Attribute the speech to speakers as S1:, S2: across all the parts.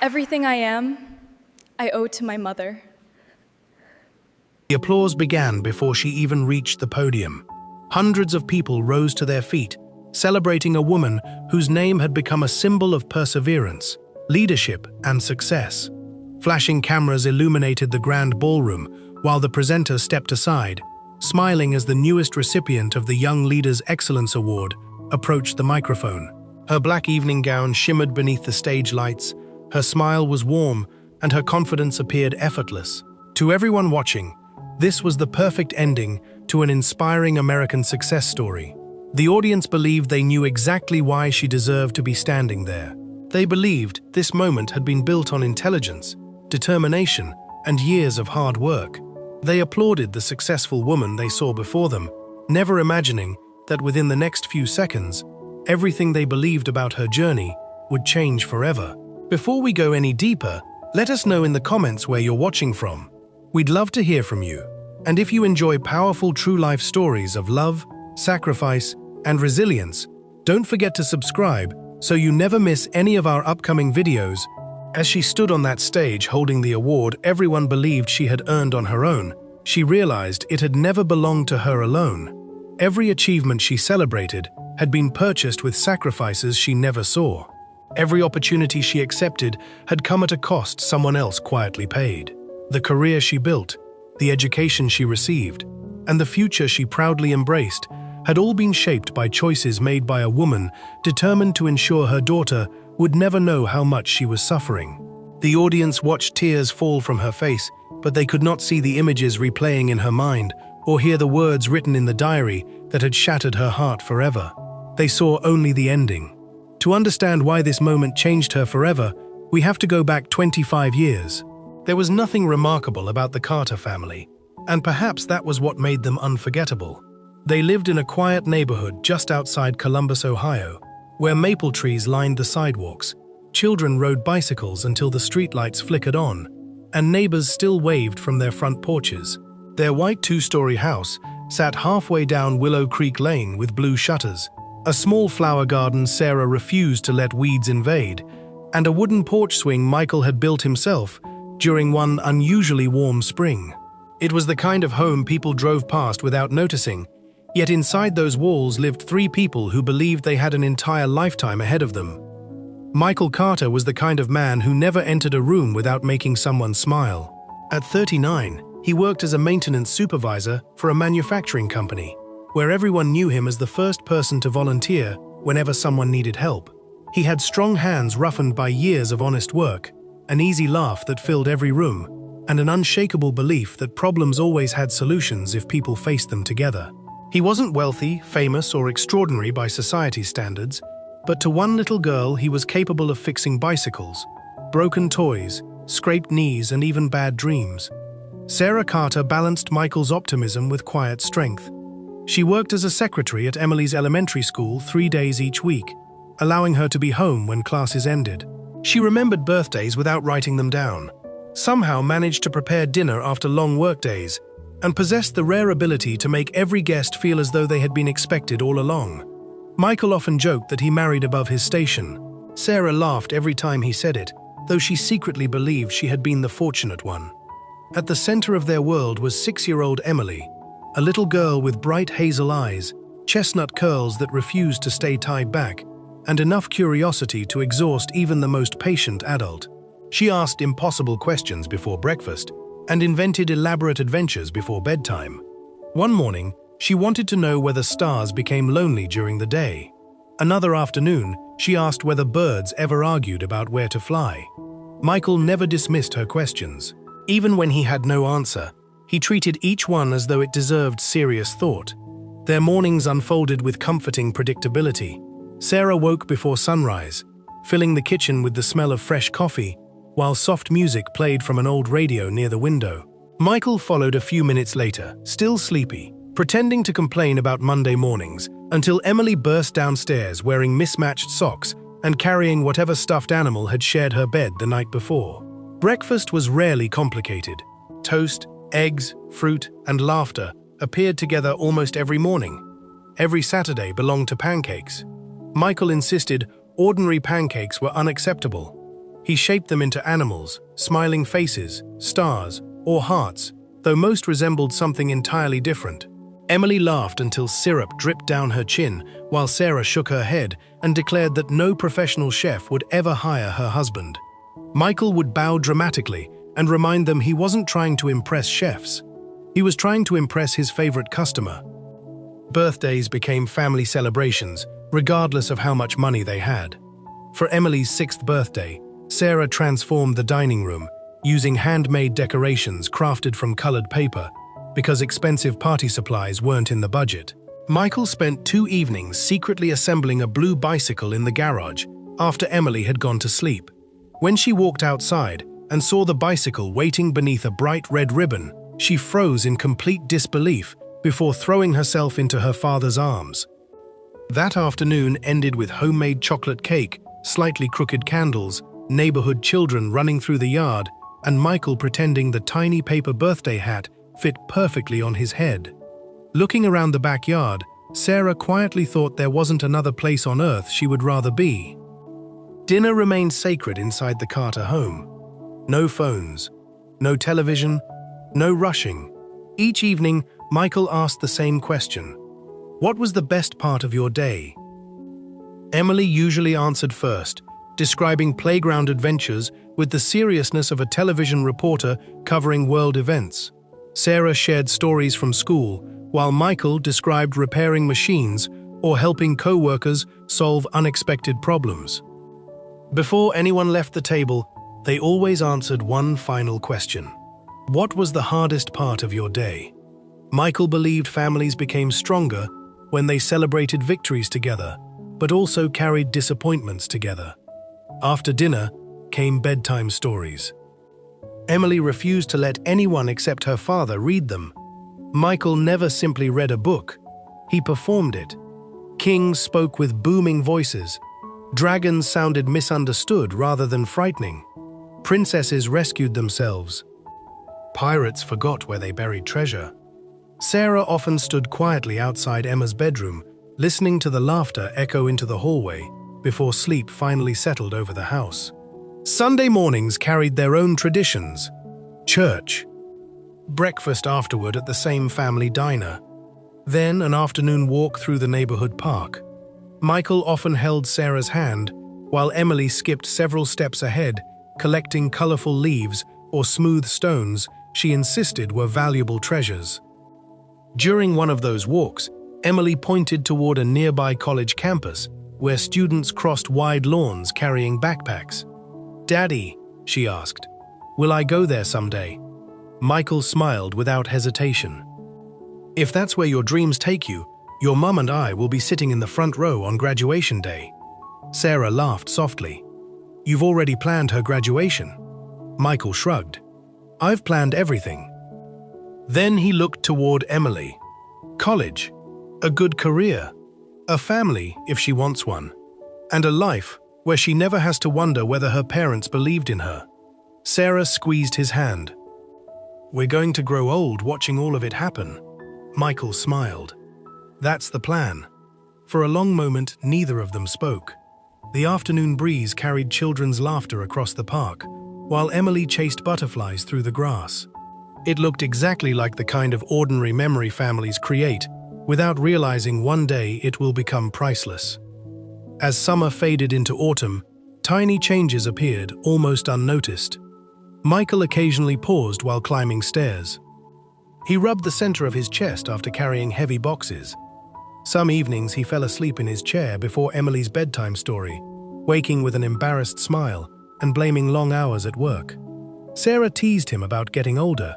S1: Everything I am, I owe to my mother.
S2: The applause began before she even reached the podium. Hundreds of people rose to their feet, celebrating a woman whose name had become a symbol of perseverance, leadership, and success. Flashing cameras illuminated the grand ballroom, while the presenter stepped aside, smiling as the newest recipient of the Young Leaders Excellence Award approached the microphone. Her black evening gown shimmered beneath the stage lights, her smile was warm, and her confidence appeared effortless. To everyone watching, this was the perfect ending to an inspiring American success story. The audience believed they knew exactly why she deserved to be standing there. They believed this moment had been built on intelligence, determination, and years of hard work. They applauded the successful woman they saw before them, never imagining that within the next few seconds, everything they believed about her journey would change forever. Before we go any deeper, let us know in the comments where you're watching from. We'd love to hear from you. And if you enjoy powerful true-life stories of love, sacrifice, and resilience, don't forget to subscribe so you never miss any of our upcoming videos. As she stood on that stage holding the award everyone believed she had earned on her own, she realized it had never belonged to her alone. Every achievement she celebrated had been purchased with sacrifices she never saw. Every opportunity she accepted had come at a cost someone else quietly paid. The career she built, the education she received, and the future she proudly embraced had all been shaped by choices made by a woman determined to ensure her daughter would never know how much she was suffering. The audience watched tears fall from her face, but they could not see the images replaying in her mind or hear the words written in the diary that had shattered her heart forever. They saw only the ending. To understand why this moment changed her forever, we have to go back 25 years. There was nothing remarkable about the Carter family, and perhaps that was what made them unforgettable. They lived in a quiet neighborhood just outside Columbus, Ohio, where maple trees lined the sidewalks. Children rode bicycles until the streetlights flickered on, and neighbors still waved from their front porches. Their white two-story house sat halfway down Willow Creek Lane with blue shutters, a small flower garden Sarah refused to let weeds invade, and a wooden porch swing Michael had built himself during one unusually warm spring. It was the kind of home people drove past without noticing, yet inside those walls lived three people who believed they had an entire lifetime ahead of them. Michael Carter was the kind of man who never entered a room without making someone smile. At 39, he worked as a maintenance supervisor for a manufacturing company, where everyone knew him as the first person to volunteer whenever someone needed help. He had strong hands roughened by years of honest work, an easy laugh that filled every room, and an unshakable belief that problems always had solutions if people faced them together. He wasn't wealthy, famous, or extraordinary by society's standards, but to one little girl he was capable of fixing bicycles, broken toys, scraped knees, and even bad dreams. Sarah Carter balanced Michael's optimism with quiet strength. She worked as a secretary at Emily's elementary school 3 days each week, allowing her to be home when classes ended. She remembered birthdays without writing them down, somehow managed to prepare dinner after long workdays, and possessed the rare ability to make every guest feel as though they had been expected all along. Michael often joked that he married above his station. Sarah laughed every time he said it, though she secretly believed she had been the fortunate one. At the center of their world was 6-year-old Emily, a little girl with bright hazel eyes, chestnut curls that refused to stay tied back, and enough curiosity to exhaust even the most patient adult. She asked impossible questions before breakfast and invented elaborate adventures before bedtime. One morning, she wanted to know whether stars became lonely during the day. Another afternoon, she asked whether birds ever argued about where to fly. Michael never dismissed her questions. Even when he had no answer, he treated each one as though it deserved serious thought. Their mornings unfolded with comforting predictability. Sarah woke before sunrise, filling the kitchen with the smell of fresh coffee, while soft music played from an old radio near the window. Michael followed a few minutes later, still sleepy, pretending to complain about Monday mornings, until Emily burst downstairs wearing mismatched socks and carrying whatever stuffed animal had shared her bed the night before. Breakfast was rarely complicated. Toast, eggs, fruit, and laughter appeared together almost every morning. Every Saturday belonged to pancakes. Michael insisted ordinary pancakes were unacceptable. He shaped them into animals, smiling faces, stars, or hearts, though most resembled something entirely different. Emily laughed until syrup dripped down her chin, while Sarah shook her head and declared that no professional chef would ever hire her husband. Michael would bow dramatically and remind them he wasn't trying to impress chefs. He was trying to impress his favorite customer. Birthdays became family celebrations, regardless of how much money they had. For Emily's 6th birthday, Sarah transformed the dining room, using handmade decorations crafted from colored paper, because expensive party supplies weren't in the budget. Michael spent 2 evenings secretly assembling a blue bicycle in the garage after Emily had gone to sleep. When she walked outside and saw the bicycle waiting beneath a bright red ribbon, she froze in complete disbelief before throwing herself into her father's arms. That afternoon ended with homemade chocolate cake, slightly crooked candles, neighborhood children running through the yard, and Michael pretending the tiny paper birthday hat fit perfectly on his head. Looking around the backyard, Sarah quietly thought there wasn't another place on earth she would rather be. Dinner remained sacred inside the Carter home. No phones, no television, no rushing. Each evening, Michael asked the same question: "What was the best part of your day?" Emily usually answered first, describing playground adventures with the seriousness of a television reporter covering world events. Sarah shared stories from school, while Michael described repairing machines or helping co-workers solve unexpected problems. Before anyone left the table, they always answered one final question: "What was the hardest part of your day?" Michael believed families became stronger when they celebrated victories together, but also carried disappointments together. After dinner came bedtime stories. Emily refused to let anyone except her father read them. Michael never simply read a book. He performed it. Kings spoke with booming voices. Dragons sounded misunderstood rather than frightening. Princesses rescued themselves. Pirates forgot where they buried treasure. Sarah often stood quietly outside Emma's bedroom, listening to the laughter echo into the hallway before sleep finally settled over the house. Sunday mornings carried their own traditions. Church. Breakfast afterward at the same family diner. Then an afternoon walk through the neighborhood park. Michael often held Sarah's hand, while Emily skipped several steps ahead, collecting colorful leaves or smooth stones she insisted were valuable treasures. During one of those walks, Emily pointed toward a nearby college campus where students crossed wide lawns carrying backpacks. "Daddy," she asked, "will I go there someday?" Michael smiled without hesitation. "If that's where your dreams take you, your mum and I will be sitting in the front row on graduation day." Sarah laughed softly. "You've already planned her graduation?" Michael shrugged. "I've planned everything." Then he looked toward Emily. College, a good career, a family if she wants one, and a life where she never has to wonder whether her parents believed in her. Sarah squeezed his hand. "We're going to grow old watching all of it happen." Michael smiled. "That's the plan." For a long moment, neither of them spoke. The afternoon breeze carried children's laughter across the park, while Emily chased butterflies through the grass. It looked exactly like the kind of ordinary memory families create, without realizing one day it will become priceless. As summer faded into autumn, tiny changes appeared, almost unnoticed. Michael occasionally paused while climbing stairs. He rubbed the center of his chest after carrying heavy boxes. Some evenings he fell asleep in his chair before Emily's bedtime story, waking with an embarrassed smile and blaming long hours at work. Sarah teased him about getting older.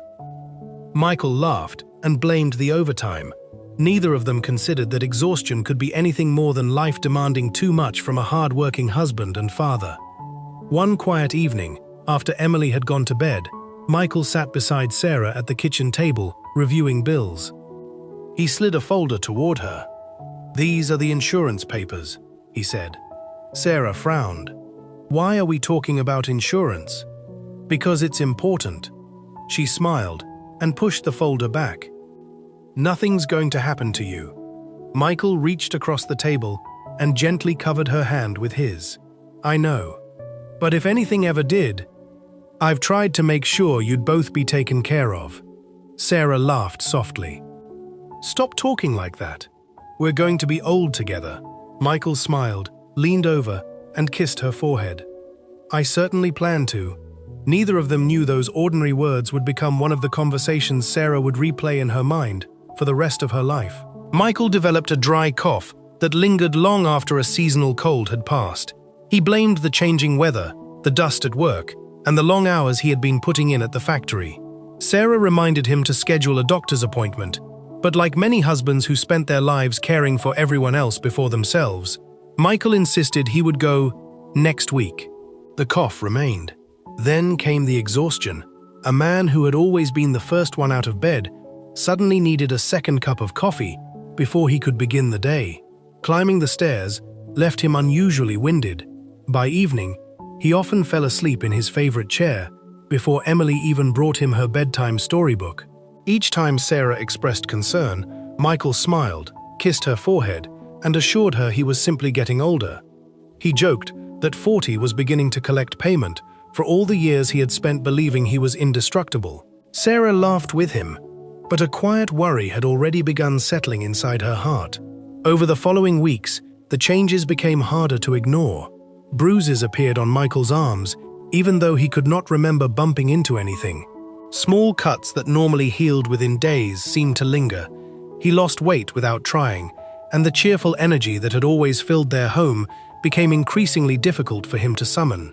S2: Michael laughed and blamed the overtime. Neither of them considered that exhaustion could be anything more than life demanding too much from a hard-working husband and father. One quiet evening, after Emily had gone to bed, Michael sat beside Sarah at the kitchen table, reviewing bills. He slid a folder toward her. "These are the insurance papers," he said. Sarah frowned. "Why are we talking about insurance?" "Because it's important." She smiled and pushed the folder back. "Nothing's going to happen to you." Michael reached across the table and gently covered her hand with his. "I know, But if anything ever did, I've tried to make sure you'd both be taken care of." Sarah laughed softly. "Stop talking like that. We're going to be old together." Michael smiled, leaned over, and kissed her forehead. "I certainly plan to." Neither of them knew those ordinary words would become one of the conversations Sarah would replay in her mind for the rest of her life. Michael developed a dry cough that lingered long after a seasonal cold had passed. He blamed the changing weather, the dust at work, and the long hours he had been putting in at the factory. Sarah reminded him to schedule a doctor's appointment, but like many husbands who spent their lives caring for everyone else before themselves, Michael insisted he would go next week. The cough remained. Then came the exhaustion. A man who had always been the first one out of bed suddenly needed a second cup of coffee before he could begin the day. Climbing the stairs left him unusually winded. By evening, he often fell asleep in his favorite chair before Emily even brought him her bedtime storybook. Each time Sarah expressed concern, Michael smiled, kissed her forehead, and assured her he was simply getting older. He joked that 40 was beginning to collect payment for all the years he had spent believing he was indestructible. Sarah laughed with him, but a quiet worry had already begun settling inside her heart. Over the following weeks, the changes became harder to ignore. Bruises appeared on Michael's arms, even though he could not remember bumping into anything. Small cuts that normally healed within days seemed to linger. He lost weight without trying, and the cheerful energy that had always filled their home became increasingly difficult for him to summon.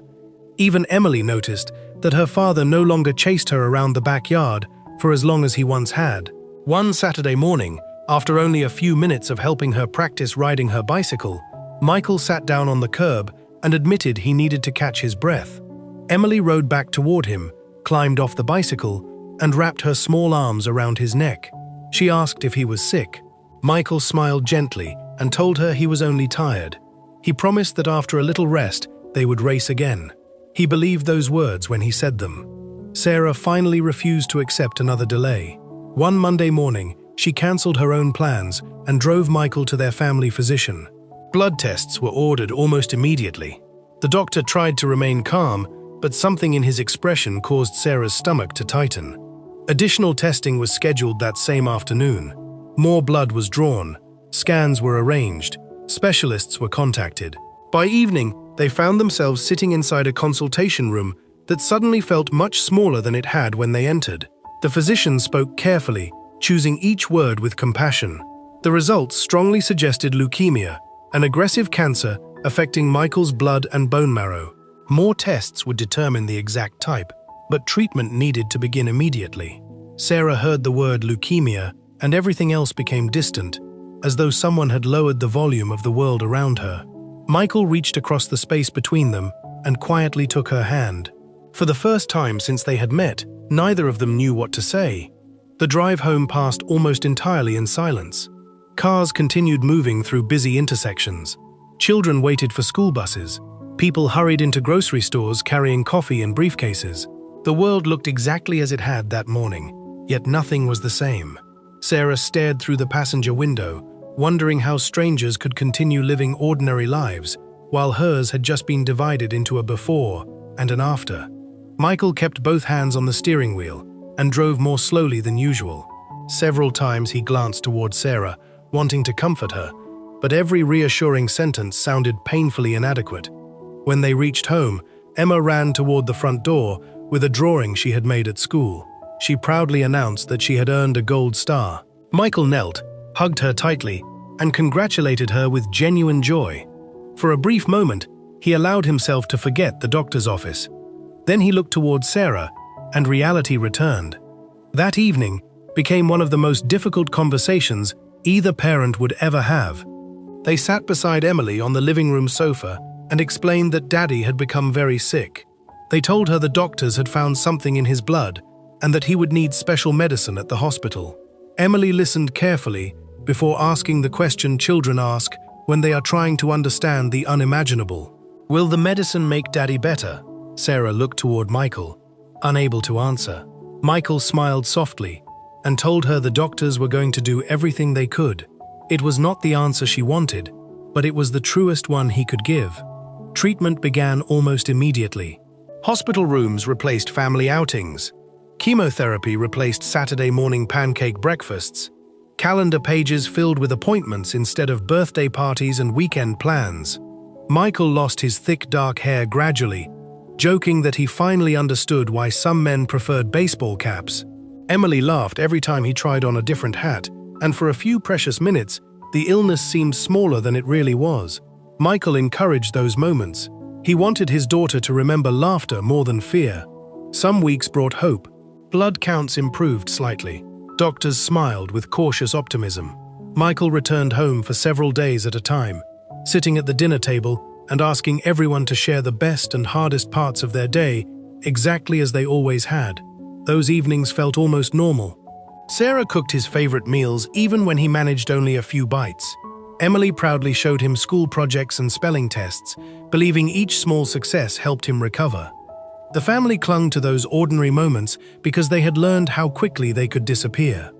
S2: Even Emily noticed that her father no longer chased her around the backyard for as long as he once had. One Saturday morning, after only a few minutes of helping her practice riding her bicycle, Michael sat down on the curb and admitted he needed to catch his breath. Emily rode back toward him, climbed off the bicycle, and wrapped her small arms around his neck. She asked if he was sick. Michael smiled gently and told her he was only tired. He promised that after a little rest, they would race again. He believed those words when he said them. Sarah finally refused to accept another delay. One Monday morning, she cancelled her own plans and drove Michael to their family physician. Blood tests were ordered almost immediately. The doctor tried to remain calm, but something in his expression caused Sarah's stomach to tighten. Additional testing was scheduled that same afternoon. More blood was drawn. Scans were arranged. Specialists were contacted. By evening, they found themselves sitting inside a consultation room that suddenly felt much smaller than it had when they entered. The physician spoke carefully, choosing each word with compassion. The results strongly suggested leukemia, an aggressive cancer affecting Michael's blood and bone marrow. More tests would determine the exact type, but treatment needed to begin immediately. Sarah heard the word leukemia, and everything else became distant, as though someone had lowered the volume of the world around her. Michael reached across the space between them and quietly took her hand. For the first time since they had met, neither of them knew what to say. The drive home passed almost entirely in silence. Cars continued moving through busy intersections. Children waited for school buses. People hurried into grocery stores carrying coffee and briefcases. The world looked exactly as it had that morning, yet nothing was the same. Sarah stared through the passenger window, wondering how strangers could continue living ordinary lives, while hers had just been divided into a before and an after. Michael kept both hands on the steering wheel and drove more slowly than usual. Several times he glanced toward Sarah, wanting to comfort her, but every reassuring sentence sounded painfully inadequate. When they reached home, Emma ran toward the front door with a drawing she had made at school. She proudly announced that she had earned a gold star. Michael knelt, hugged her tightly, and congratulated her with genuine joy. For a brief moment, he allowed himself to forget the doctor's office. Then he looked toward Sarah, and reality returned. That evening became one of the most difficult conversations either parent would ever have. They sat beside Emily on the living room sofa and explained that Daddy had become very sick. They told her the doctors had found something in his blood and that he would need special medicine at the hospital. Emily listened carefully before asking the question children ask when they are trying to understand the unimaginable. Will the medicine make Daddy better? Sarah looked toward Michael, unable to answer. Michael smiled softly and told her the doctors were going to do everything they could. It was not the answer she wanted, but it was the truest one he could give. Treatment began almost immediately. Hospital rooms replaced family outings. Chemotherapy replaced Saturday morning pancake breakfasts. Calendar pages filled with appointments instead of birthday parties and weekend plans. Michael lost his thick dark hair gradually, joking that he finally understood why some men preferred baseball caps. Emily laughed every time he tried on a different hat, and for a few precious minutes, the illness seemed smaller than it really was. Michael encouraged those moments. He wanted his daughter to remember laughter more than fear. Some weeks brought hope. Blood counts improved slightly. Doctors smiled with cautious optimism. Michael returned home for several days at a time, sitting at the dinner table and asking everyone to share the best and hardest parts of their day, exactly as they always had. Those evenings felt almost normal. Sarah cooked his favorite meals even when he managed only a few bites. Emily proudly showed him school projects and spelling tests, believing each small success helped him recover. The family clung to those ordinary moments because they had learned how quickly they could disappear.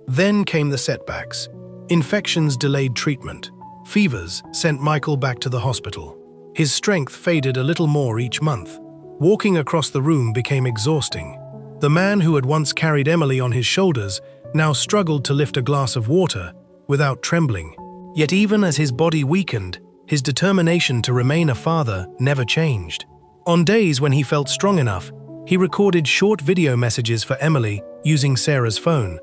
S2: Then came the setbacks. Infections delayed treatment. Fevers sent Michael back to the hospital. His strength faded a little more each month. Walking across the room became exhausting. The man who had once carried Emily on his shoulders now struggled to lift a glass of water without trembling. Yet even as his body weakened, his determination to remain a father never changed. On days when he felt strong enough, he recorded short video messages for Emily using Sarah's phone.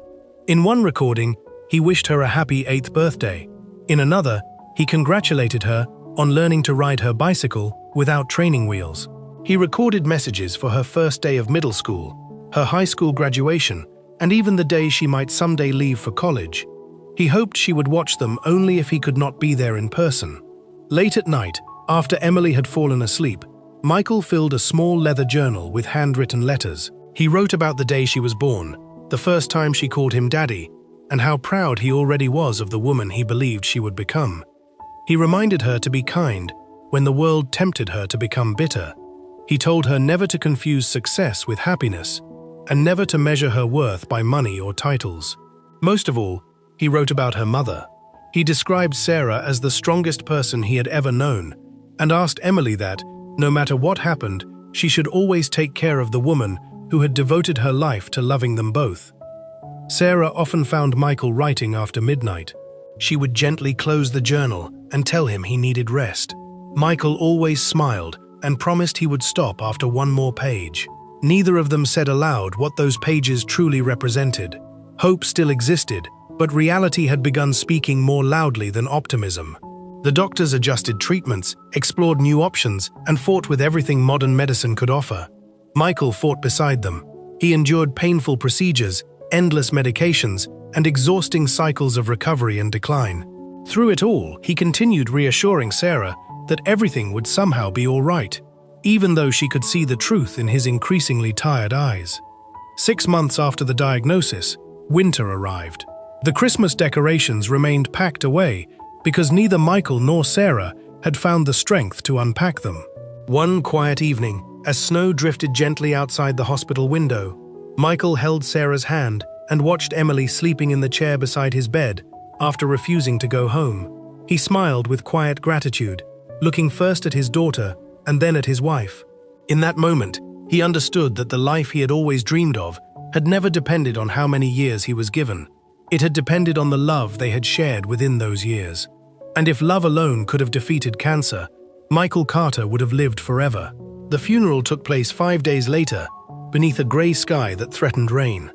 S2: In one recording, he wished her a happy 8th birthday. In another, he congratulated her on learning to ride her bicycle without training wheels. He recorded messages for her first day of middle school, her high school graduation, and even the day she might someday leave for college. He hoped she would watch them only if he could not be there in person. Late at night, after Emily had fallen asleep, Michael filled a small leather journal with handwritten letters. He wrote about the day she was born, the first time she called him daddy, and how proud he already was of the woman he believed she would become. He reminded her to be kind when the world tempted her to become bitter. He told her never to confuse success with happiness, and never to measure her worth by money or titles. Most of all, he wrote about her mother. He described Sarah as the strongest person he had ever known, and asked Emily that, no matter what happened, she should always take care of the woman who had devoted her life to loving them both. Sarah often found Michael writing after midnight. She would gently close the journal and tell him he needed rest. Michael always smiled and promised he would stop after one more page. Neither of them said aloud what those pages truly represented. Hope still existed, but reality had begun speaking more loudly than optimism. The doctors adjusted treatments, explored new options, and fought with everything modern medicine could offer. Michael fought beside them. He endured painful procedures, endless medications, and exhausting cycles of recovery and decline. Through it all, he continued reassuring Sarah that everything would somehow be all right, even though she could see the truth in his increasingly tired eyes. 6 months after the diagnosis, winter arrived. The Christmas decorations remained packed away because neither Michael nor Sarah had found the strength to unpack them. One quiet evening, as snow drifted gently outside the hospital window, Michael held Sarah's hand and watched Emily sleeping in the chair beside his bed after refusing to go home. He smiled with quiet gratitude, looking first at his daughter and then at his wife. In that moment, he understood that the life he had always dreamed of had never depended on how many years he was given. It had depended on the love they had shared within those years. And if love alone could have defeated cancer, Michael Carter would have lived forever. The funeral took place 5 days later, beneath a grey sky that threatened rain.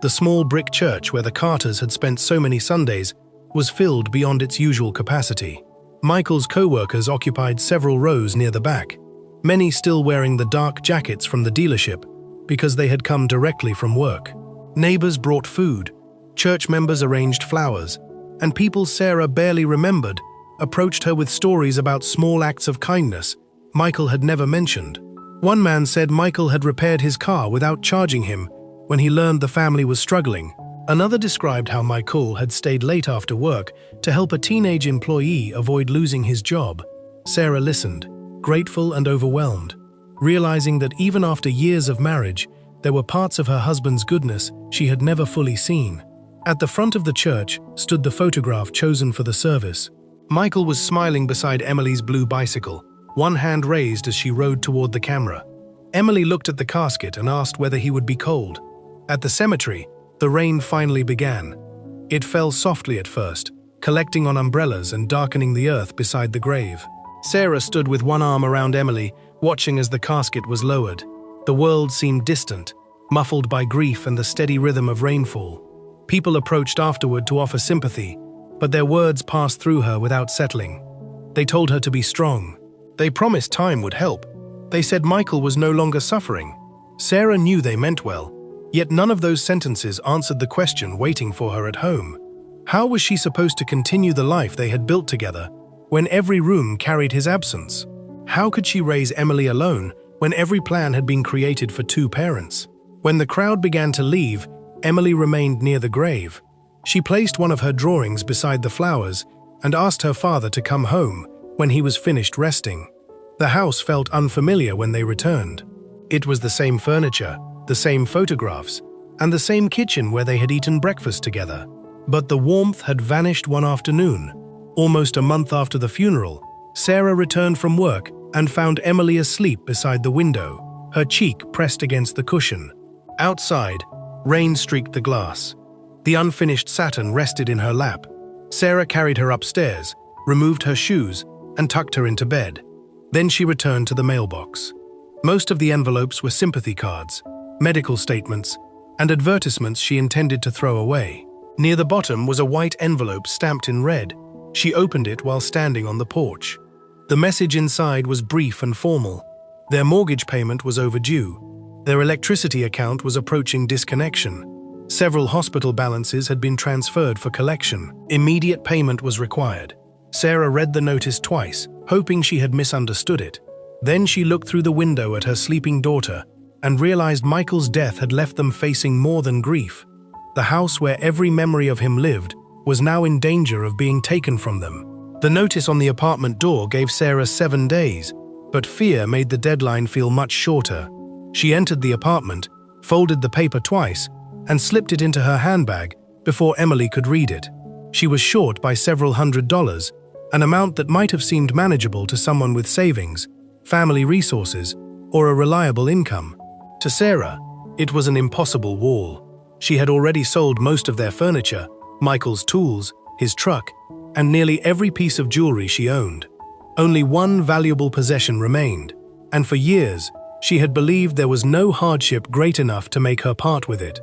S2: The small brick church where the Carters had spent so many Sundays was filled beyond its usual capacity. Michael's co-workers occupied several rows near the back, many still wearing the dark jackets from the dealership because they had come directly from work. Neighbors brought food, church members arranged flowers, and people Sarah barely remembered approached her with stories about small acts of kindness Michael had never mentioned. One man said Michael had repaired his car without charging him when he learned the family was struggling. Another described how Michael had stayed late after work to help a teenage employee avoid losing his job. Sarah listened, grateful and overwhelmed, realizing that even after years of marriage, there were parts of her husband's goodness she had never fully seen. At the front of the church stood the photograph chosen for the service. Michael was smiling beside Emily's blue bicycle, one hand raised as she rode toward the camera. Emily looked at the casket and asked whether he would be cold. At the cemetery, the rain finally began. It fell softly at first, collecting on umbrellas and darkening the earth beside the grave. Sarah stood with one arm around Emily, watching as the casket was lowered. The world seemed distant, muffled by grief and the steady rhythm of rainfall. People approached afterward to offer sympathy, but their words passed through her without settling. They told her to be strong. They promised time would help. They said Michael was no longer suffering. Sarah knew they meant well, yet none of those sentences answered the question waiting for her at home. How was she supposed to continue the life they had built together when every room carried his absence? How could she raise Emily alone when every plan had been created for two parents? When the crowd began to leave, Emily remained near the grave. She placed one of her drawings beside the flowers and asked her father to come home when he was finished resting. The house felt unfamiliar when they returned. It was the same furniture, the same photographs, and the same kitchen where they had eaten breakfast together. But the warmth had vanished one afternoon. Almost a month after the funeral, Sarah returned from work and found Emily asleep beside the window, her cheek pressed against the cushion. Outside, rain streaked the glass. The unfinished Saturn rested in her lap. Sarah carried her upstairs, removed her shoes, and tucked her into bed. Then she returned to the mailbox. Most of the envelopes were sympathy cards, medical statements, and advertisements she intended to throw away. Near the bottom was a white envelope stamped in red. She opened it while standing on the porch. The message inside was brief and formal. Their mortgage payment was overdue. Their electricity account was approaching disconnection. Several hospital balances had been transferred for collection. Immediate payment was required. Sarah read the notice twice, hoping she had misunderstood it. Then she looked through the window at her sleeping daughter and realized Michael's death had left them facing more than grief. The house where every memory of him lived was now in danger of being taken from them. The notice on the apartment door gave Sarah 7 days, but fear made the deadline feel much shorter. She entered the apartment, folded the paper twice, and slipped it into her handbag before Emily could read it. She was short by several $100s, an amount that might have seemed manageable to someone with savings, family resources, or a reliable income. To Sarah, it was an impossible wall. She had already sold most of their furniture, Michael's tools, his truck, and nearly every piece of jewelry she owned. Only one valuable possession remained, and for years, she had believed there was no hardship great enough to make her part with it.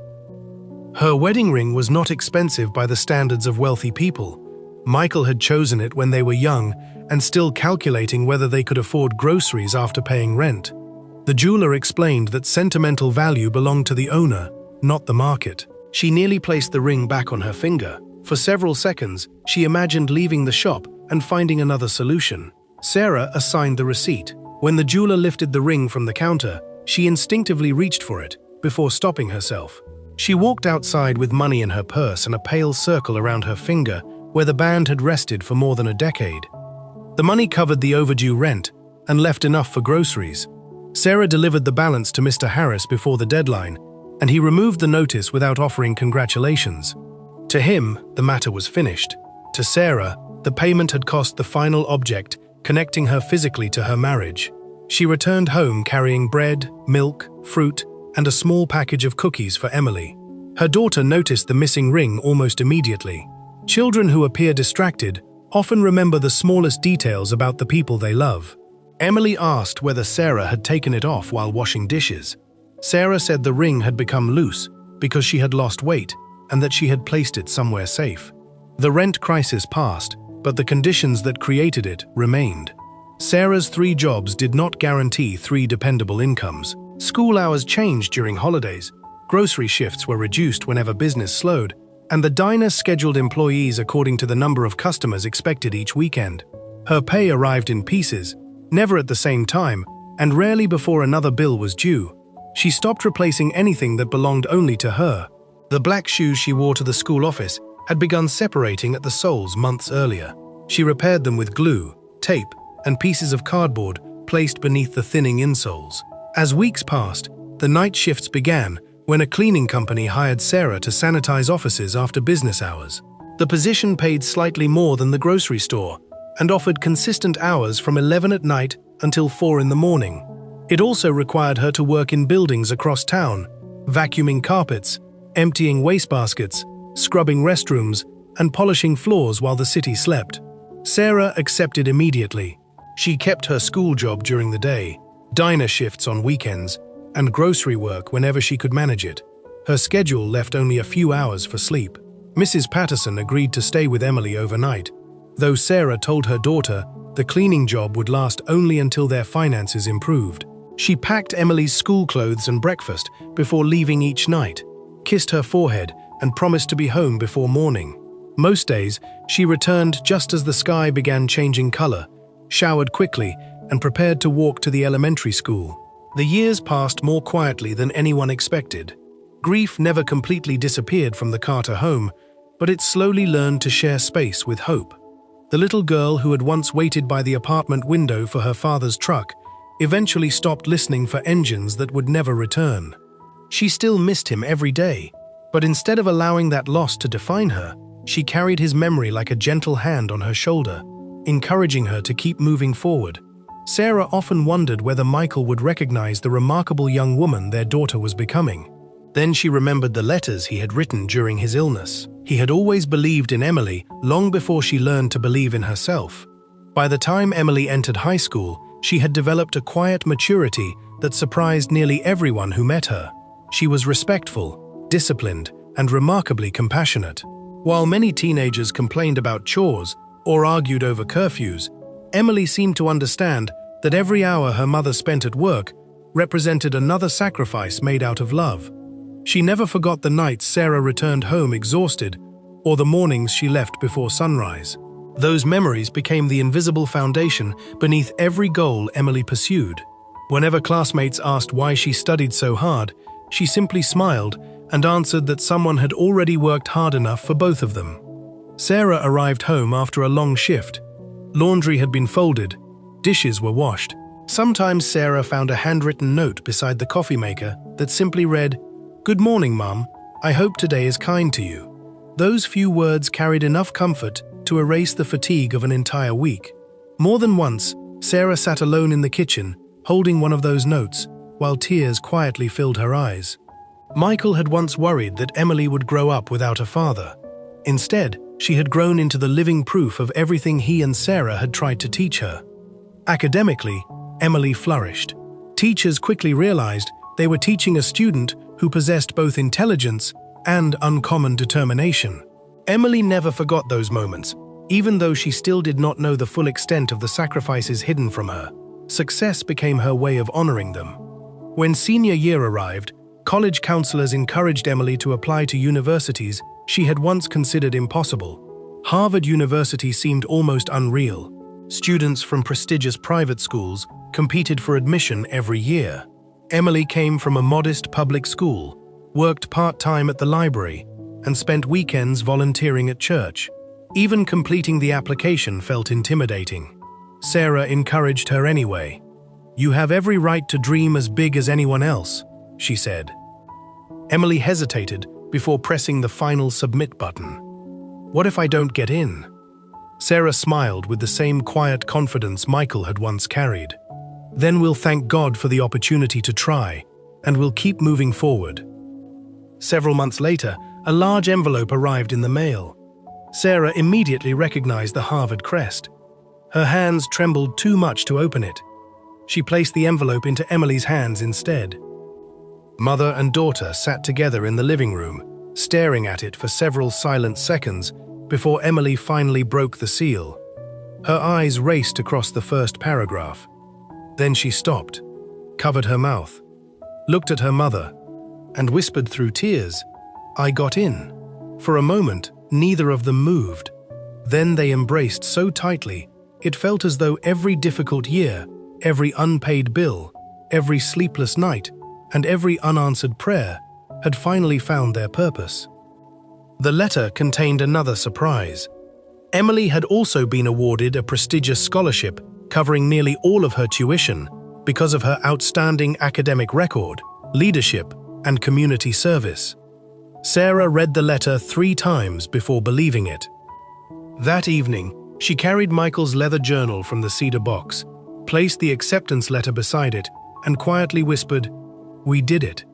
S2: Her wedding ring was not expensive by the standards of wealthy people. Michael had chosen it when they were young and still calculating whether they could afford groceries after paying rent. The jeweler explained that sentimental value belonged to the owner, not the market. She nearly placed the ring back on her finger. For several seconds, she imagined leaving the shop and finding another solution. Sarah assigned the receipt. When the jeweler lifted the ring from the counter, she instinctively reached for it, before stopping herself. She walked outside with money in her purse and a pale circle around her finger, where the band had rested for more than a decade. The money covered the overdue rent and left enough for groceries. Sarah delivered the balance to Mr. Harris before the deadline, and he removed the notice without offering congratulations. To him, the matter was finished. To Sarah, the payment had cost the final object, connecting her physically to her marriage. She returned home carrying bread, milk, fruit, and a small package of cookies for Emily. Her daughter noticed the missing ring almost immediately. Children who appear distracted often remember the smallest details about the people they love. Emily asked whether Sarah had taken it off while washing dishes. Sarah said the ring had become loose because she had lost weight and that she had placed it somewhere safe. The rent crisis passed, but the conditions that created it remained. Sarah's 3 jobs did not guarantee 3 dependable incomes. School hours changed during holidays, grocery shifts were reduced whenever business slowed, and the diner scheduled employees according to the number of customers expected each weekend. Her pay arrived in pieces, never at the same time, and rarely before another bill was due. She stopped replacing anything that belonged only to her. The black shoes she wore to the school office had begun separating at the soles months earlier. She repaired them with glue, tape, and pieces of cardboard placed beneath the thinning insoles. As weeks passed, the night shifts began when a cleaning company hired Sarah to sanitize offices after business hours. The position paid slightly more than the grocery store and offered consistent hours from 11 at night until 4 in the morning. It also required her to work in buildings across town, vacuuming carpets, emptying wastebaskets, scrubbing restrooms, and polishing floors while the city slept. Sarah accepted immediately. She kept her school job during the day, diner shifts on weekends, and grocery work whenever she could manage it. Her schedule left only a few hours for sleep. Mrs. Patterson agreed to stay with Emily overnight, though Sarah told her daughter the cleaning job would last only until their finances improved. She packed Emily's school clothes and breakfast before leaving each night, kissed her forehead, and promised to be home before morning. Most days, she returned just as the sky began changing color, showered quickly, and prepared to walk to the elementary school. The years passed more quietly than anyone expected. Grief never completely disappeared from the Carter home, but it slowly learned to share space with hope. The little girl who had once waited by the apartment window for her father's truck eventually stopped listening for engines that would never return. She still missed him every day, but instead of allowing that loss to define her, she carried his memory like a gentle hand on her shoulder, encouraging her to keep moving forward. Sarah often wondered whether Michael would recognize the remarkable young woman their daughter was becoming. Then she remembered the letters he had written during his illness. He had always believed in Emily long before she learned to believe in herself. By the time Emily entered high school, she had developed a quiet maturity that surprised nearly everyone who met her. She was respectful, disciplined, and remarkably compassionate. While many teenagers complained about chores or argued over curfews, Emily seemed to understand that every hour her mother spent at work represented another sacrifice made out of love. She never forgot the nights Sarah returned home exhausted or the mornings she left before sunrise. Those memories became the invisible foundation beneath every goal Emily pursued. Whenever classmates asked why she studied so hard, she simply smiled and answered that someone had already worked hard enough for both of them. Sarah arrived home after a long shift. Laundry had been folded, dishes were washed. Sometimes Sarah found a handwritten note beside the coffee maker that simply read, "Good morning, Mom. I hope today is kind to you." Those few words carried enough comfort to erase the fatigue of an entire week. More than once, Sarah sat alone in the kitchen, holding one of those notes, while tears quietly filled her eyes. Michael had once worried that Emily would grow up without a father. Instead, she had grown into the living proof of everything he and Sarah had tried to teach her. Academically, Emily flourished. Teachers quickly realized they were teaching a student who possessed both intelligence and uncommon determination. Emily never forgot those moments, even though she still did not know the full extent of the sacrifices hidden from her. Success became her way of honoring them. When senior year arrived, college counselors encouraged Emily to apply to universities she had once considered impossible. Harvard University seemed almost unreal. Students from prestigious private schools competed for admission every year. Emily came from a modest public school, worked part-time at the library, and spent weekends volunteering at church. Even completing the application felt intimidating. Sarah encouraged her anyway. "You have every right to dream as big as anyone else," she said. Emily hesitated before pressing the final submit button. "What if I don't get in?" Sarah smiled with the same quiet confidence Michael had once carried. "Then we'll thank God for the opportunity to try, and we'll keep moving forward." Several months later, a large envelope arrived in the mail. Sarah immediately recognized the Harvard crest. Her hands trembled too much to open it. She placed the envelope into Emily's hands instead. Mother and daughter sat together in the living room, staring at it for several silent seconds before Emily finally broke the seal. Her eyes raced across the first paragraph. Then she stopped, covered her mouth, looked at her mother, and whispered through tears, "I got in." For a moment, neither of them moved. Then they embraced so tightly, it felt as though every difficult year, every unpaid bill, every sleepless night, and every unanswered prayer had finally found their purpose. The letter contained another surprise. Emily had also been awarded a prestigious scholarship covering nearly all of her tuition because of her outstanding academic record, leadership, and community service. Sarah read the letter 3 times before believing it. That evening, she carried Michael's leather journal from the cedar box, placed the acceptance letter beside it, and quietly whispered, "We did it."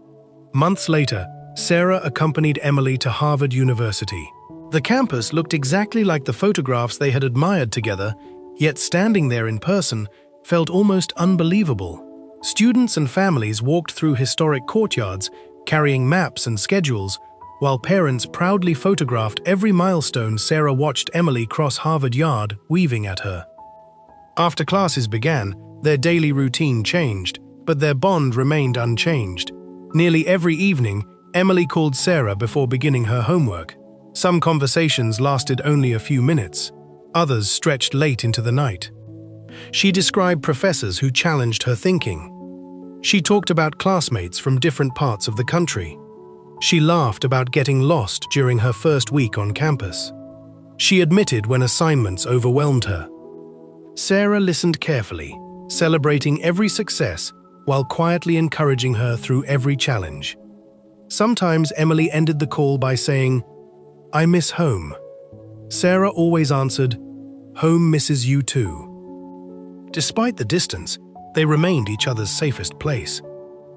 S2: Months later, Sarah accompanied Emily to Harvard University. The campus looked exactly like the photographs they had admired together, yet standing there in person felt almost unbelievable. Students and families walked through historic courtyards, carrying maps and schedules, while parents proudly photographed every milestone. Sarah watched Emily cross Harvard Yard, waving at her. After classes began, their daily routine changed, but their bond remained unchanged. Nearly every evening, Emily called Sarah before beginning her homework. Some conversations lasted only a few minutes. Others stretched late into the night. She described professors who challenged her thinking. She talked about classmates from different parts of the country. She laughed about getting lost during her first week on campus. She admitted when assignments overwhelmed her. Sarah listened carefully, celebrating every success while quietly encouraging her through every challenge. Sometimes Emily ended the call by saying, "I miss home." Sarah always answered, "Home misses you too." Despite the distance, they remained each other's safest place.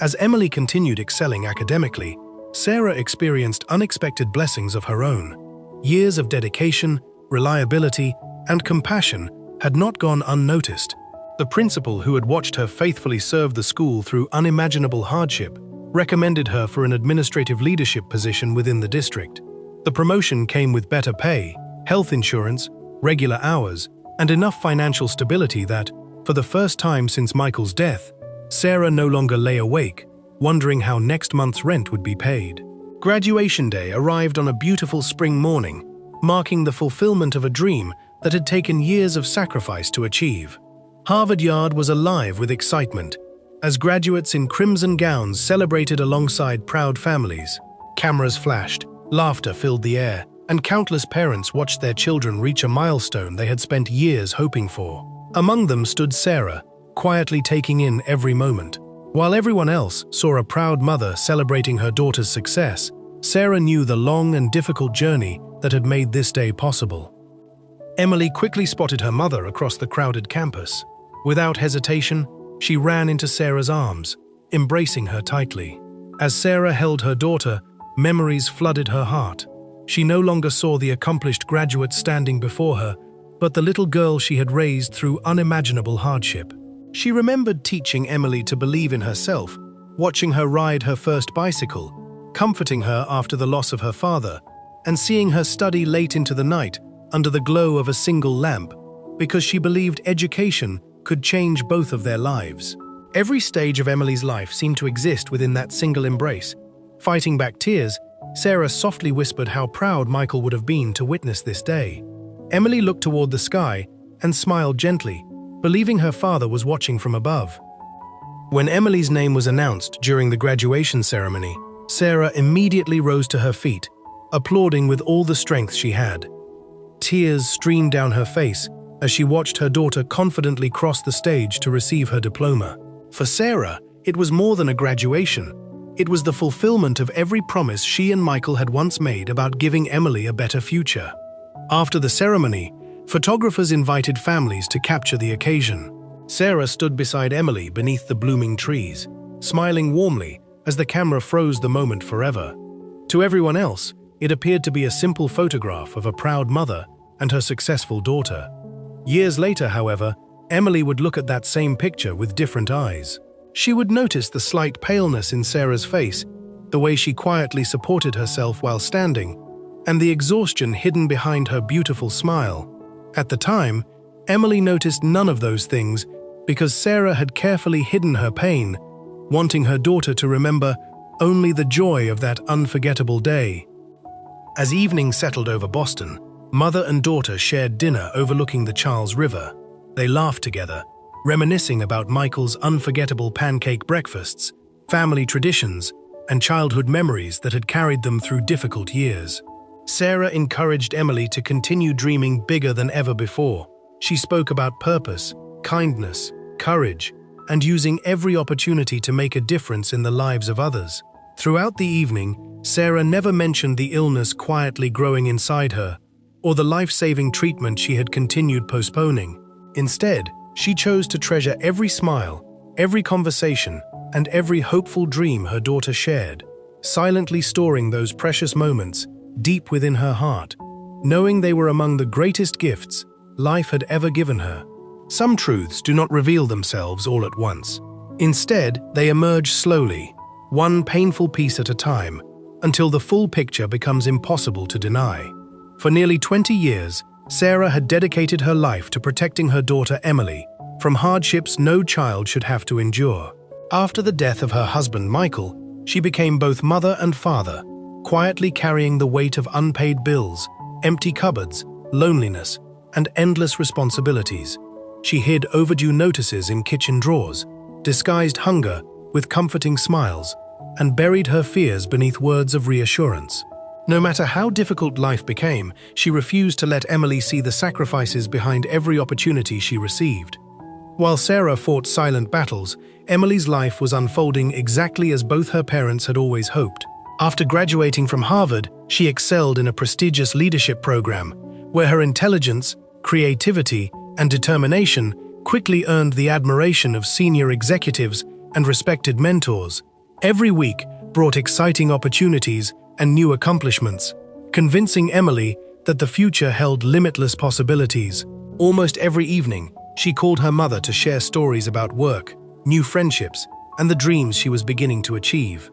S2: As Emily continued excelling academically, Sarah experienced unexpected blessings of her own. Years of dedication, reliability, and compassion had not gone unnoticed. The principal, who had watched her faithfully serve the school through unimaginable hardship, recommended her for an administrative leadership position within the district. The promotion came with better pay, health insurance, regular hours, and enough financial stability that, for the first time since Michael's death, Sarah no longer lay awake, wondering how next month's rent would be paid. Graduation day arrived on a beautiful spring morning, marking the fulfillment of a dream that had taken years of sacrifice to achieve. Harvard Yard was alive with excitement, as graduates in crimson gowns celebrated alongside proud families. Cameras flashed, laughter filled the air, and countless parents watched their children reach a milestone they had spent years hoping for. Among them stood Sarah, quietly taking in every moment. While everyone else saw a proud mother celebrating her daughter's success, Sarah knew the long and difficult journey that had made this day possible. Emily quickly spotted her mother across the crowded campus. Without hesitation, she ran into Sarah's arms, embracing her tightly. As Sarah held her daughter, memories flooded her heart. She no longer saw the accomplished graduate standing before her, but the little girl she had raised through unimaginable hardship. She remembered teaching Emily to believe in herself, watching her ride her first bicycle, comforting her after the loss of her father, and seeing her study late into the night under the glow of a single lamp, because she believed education could change both of their lives. Every stage of Emily's life seemed to exist within that single embrace. Fighting back tears, Sarah softly whispered how proud Michael would have been to witness this day. Emily looked toward the sky and smiled gently, believing her father was watching from above. When Emily's name was announced during the graduation ceremony, Sarah immediately rose to her feet, applauding with all the strength she had. Tears streamed down her face as she watched her daughter confidently cross the stage to receive her diploma. For Sarah, it was more than a graduation. It was the fulfillment of every promise she and Michael had once made about giving Emily a better future. After the ceremony, photographers invited families to capture the occasion. Sarah stood beside Emily beneath the blooming trees, smiling warmly as the camera froze the moment forever. To everyone else, it appeared to be a simple photograph of a proud mother and her successful daughter. Years later, however, Emily would look at that same picture with different eyes. She would notice the slight paleness in Sarah's face, the way she quietly supported herself while standing, and the exhaustion hidden behind her beautiful smile. At the time, Emily noticed none of those things because Sarah had carefully hidden her pain, wanting her daughter to remember only the joy of that unforgettable day. As evening settled over Boston, mother and daughter shared dinner overlooking the Charles River. They laughed together, reminiscing about Michael's unforgettable pancake breakfasts, family traditions, and childhood memories that had carried them through difficult years. Sarah encouraged Emily to continue dreaming bigger than ever before. She spoke about purpose, kindness, courage, and using every opportunity to make a difference in the lives of others. Throughout the evening, Sarah never mentioned the illness quietly growing inside her, or the life-saving treatment she had continued postponing. Instead, She chose to treasure every smile, every conversation, and every hopeful dream her daughter shared, silently storing those precious moments deep within her heart, knowing they were among the greatest gifts life had ever given her. Some truths do not reveal themselves all at once. Instead, they emerge slowly, one painful piece at a time, until the full picture becomes impossible to deny. For nearly 20 years, Sarah had dedicated her life to protecting her daughter Emily from hardships no child should have to endure. After the death of her husband Michael, she became both mother and father, quietly carrying the weight of unpaid bills, empty cupboards, loneliness, and endless responsibilities. She hid overdue notices in kitchen drawers, disguised hunger with comforting smiles, and buried her fears beneath words of reassurance. No matter how difficult life became, she refused to let Emily see the sacrifices behind every opportunity she received. While Sarah fought silent battles, Emily's life was unfolding exactly as both her parents had always hoped. After graduating from Harvard, she excelled in a prestigious leadership program, where her intelligence, creativity, and determination quickly earned the admiration of senior executives and respected mentors. Every week brought exciting opportunities and new accomplishments, convincing Emily that the future held limitless possibilities. Almost every evening, she called her mother to share stories about work, new friendships, and the dreams she was beginning to achieve.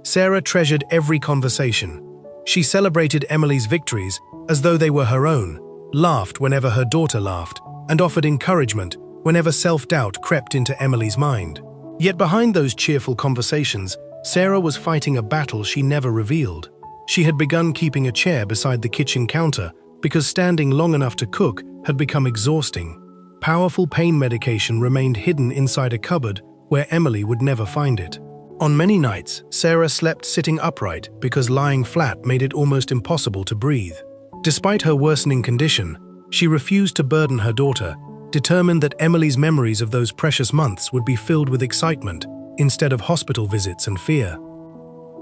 S2: Sarah treasured every conversation. She celebrated Emily's victories as though they were her own, laughed whenever her daughter laughed, and offered encouragement whenever self-doubt crept into Emily's mind. Yet behind those cheerful conversations, Sarah was fighting a battle she never revealed. She had begun keeping a chair beside the kitchen counter because standing long enough to cook had become exhausting. Powerful pain medication remained hidden inside a cupboard where Emily would never find it. On many nights, Sarah slept sitting upright because lying flat made it almost impossible to breathe. Despite her worsening condition, she refused to burden her daughter, determined that Emily's memories of those precious months would be filled with excitement instead of hospital visits and fear.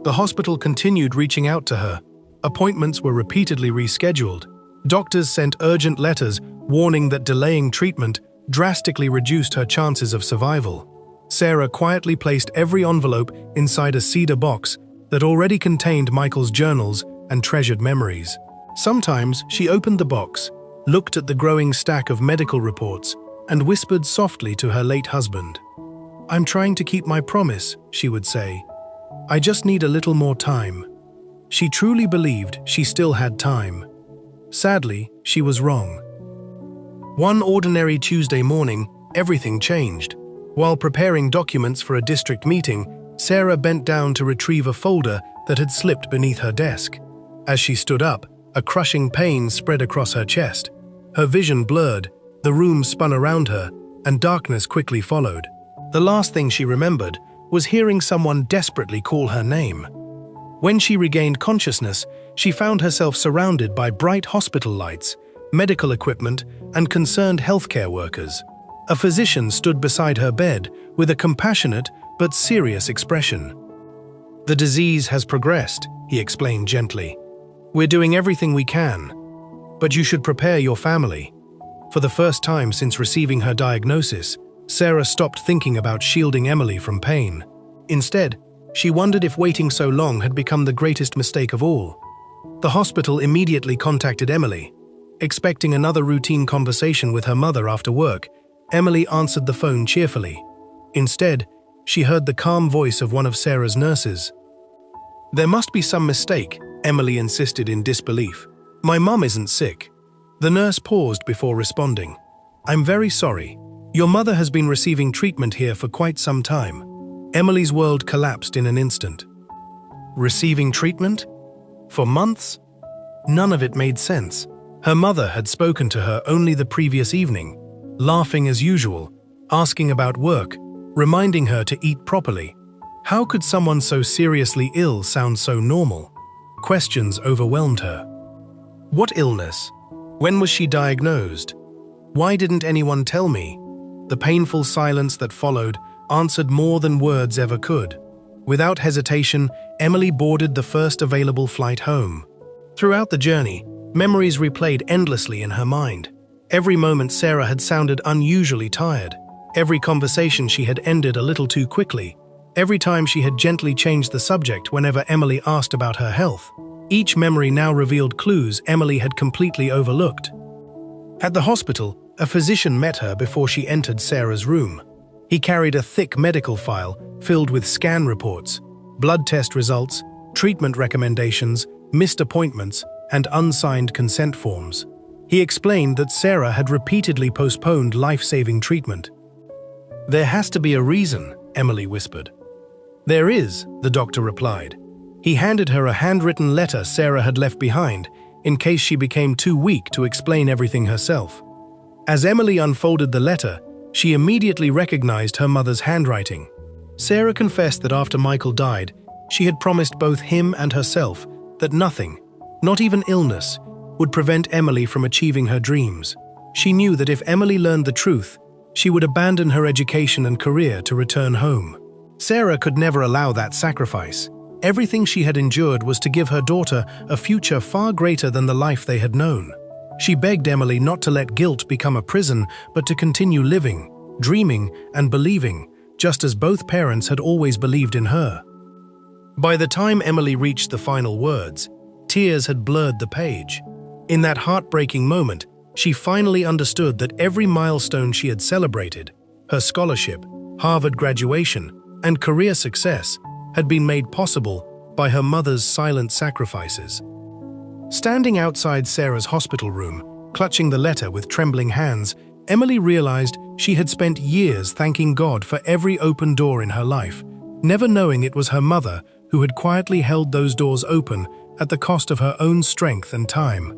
S2: The hospital continued reaching out to her. Appointments were repeatedly rescheduled. Doctors sent urgent letters warning that delaying treatment drastically reduced her chances of survival. Sarah quietly placed every envelope inside a cedar box that already contained Michael's journals and treasured memories. Sometimes she opened the box, looked at the growing stack of medical reports, and whispered softly to her late husband. "I'm trying to keep my promise," she would say. "I just need a little more time." She truly believed she still had time. Sadly, she was wrong. One ordinary Tuesday morning, everything changed. While preparing documents for a district meeting, Sarah bent down to retrieve a folder that had slipped beneath her desk. As she stood up, a crushing pain spread across her chest. Her vision blurred, the room spun around her, and darkness quickly followed. The last thing she remembered was hearing someone desperately call her name. When she regained consciousness, she found herself surrounded by bright hospital lights, medical equipment, and concerned healthcare workers. A physician stood beside her bed with a compassionate but serious expression. "The disease has progressed," he explained gently. "We're doing everything we can, but you should prepare your family." For the first time since receiving her diagnosis, Sarah stopped thinking about shielding Emily from pain. Instead, she wondered if waiting so long had become the greatest mistake of all. The hospital immediately contacted Emily. Expecting another routine conversation with her mother after work, Emily answered the phone cheerfully. Instead, she heard the calm voice of one of Sarah's nurses. "There must be some mistake," Emily insisted in disbelief. "My mum isn't sick." The nurse paused before responding. "I'm very sorry. Your mother has been receiving treatment here for quite some time." Emily's world collapsed in an instant. Receiving treatment? For months? None of it made sense. Her mother had spoken to her only the previous evening, laughing as usual, asking about work, reminding her to eat properly. How could someone so seriously ill sound so normal? Questions overwhelmed her. What illness? When was she diagnosed? Why didn't anyone tell me? The painful silence that followed answered more than words ever could. Without hesitation, Emily boarded the first available flight home. Throughout the journey, memories replayed endlessly in her mind. Every moment Sarah had sounded unusually tired. Every conversation she had ended a little too quickly. Every time she had gently changed the subject whenever Emily asked about her health. Each memory now revealed clues Emily had completely overlooked. At the hospital, a physician met her before she entered Sarah's room. He carried a thick medical file filled with scan reports, blood test results, treatment recommendations, missed appointments, and unsigned consent forms. He explained that Sarah had repeatedly postponed life-saving treatment. "There has to be a reason," Emily whispered. "There is," the doctor replied. He handed her a handwritten letter Sarah had left behind, in case she became too weak to explain everything herself. As Emily unfolded the letter, she immediately recognized her mother's handwriting. Sarah confessed that after Michael died, she had promised both him and herself that nothing, not even illness, would prevent Emily from achieving her dreams. She knew that if Emily learned the truth, she would abandon her education and career to return home. Sarah could never allow that sacrifice. Everything she had endured was to give her daughter a future far greater than the life they had known. She begged Emily not to let guilt become a prison, but to continue living, dreaming, and believing, just as both parents had always believed in her. By the time Emily reached the final words, tears had blurred the page. In that heartbreaking moment, she finally understood that every milestone she had celebrated, her scholarship, Harvard graduation, and career success, had been made possible by her mother's silent sacrifices. Standing outside Sarah's hospital room, clutching the letter with trembling hands, Emily realized she had spent years thanking God for every open door in her life, never knowing it was her mother who had quietly held those doors open at the cost of her own strength and time.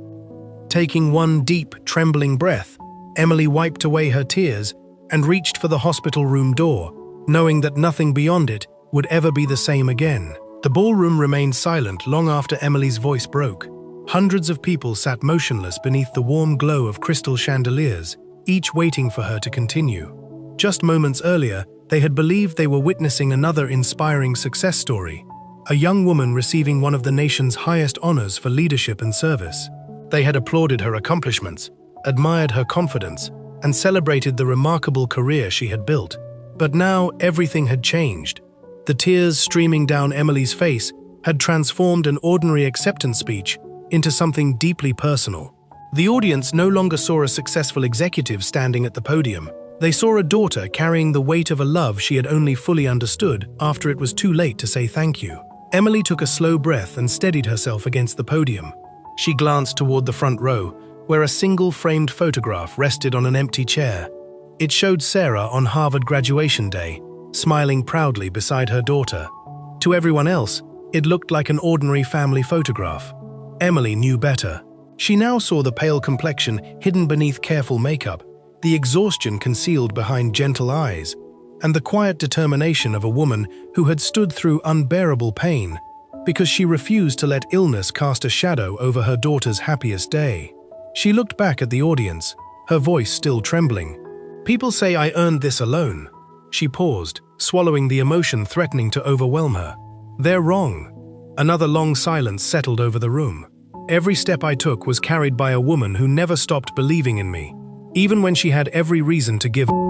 S2: Taking one deep, trembling breath, Emily wiped away her tears and reached for the hospital room door, knowing that nothing beyond it would ever be the same again. The ballroom remained silent long after Emily's voice broke. Hundreds of people sat motionless beneath the warm glow of crystal chandeliers, each waiting for her to continue. Just moments earlier, they had believed they were witnessing another inspiring success story, a young woman receiving one of the nation's highest honors for leadership and service. They had applauded her accomplishments, admired her confidence, and celebrated the remarkable career she had built. But now everything had changed. The tears streaming down Emily's face had transformed an ordinary acceptance speech into something deeply personal. The audience no longer saw a successful executive standing at the podium. They saw a daughter carrying the weight of a love she had only fully understood after it was too late to say thank you. Emily took a slow breath and steadied herself against the podium. She glanced toward the front row, where a single framed photograph rested on an empty chair. It showed Sarah on Harvard graduation day, smiling proudly beside her daughter. To everyone else, it looked like an ordinary family photograph. Emily knew better. She now saw the pale complexion hidden beneath careful makeup, the exhaustion concealed behind gentle eyes, and the quiet determination of a woman who had stood through unbearable pain because she refused to let illness cast a shadow over her daughter's happiest day. She looked back at the audience, her voice still trembling. "People say I earned this alone." She paused, swallowing the emotion threatening to overwhelm her. "They're wrong." Another long silence settled over the room. "Every step I took was carried by a woman who never stopped believing in me, even when she had every reason to give up."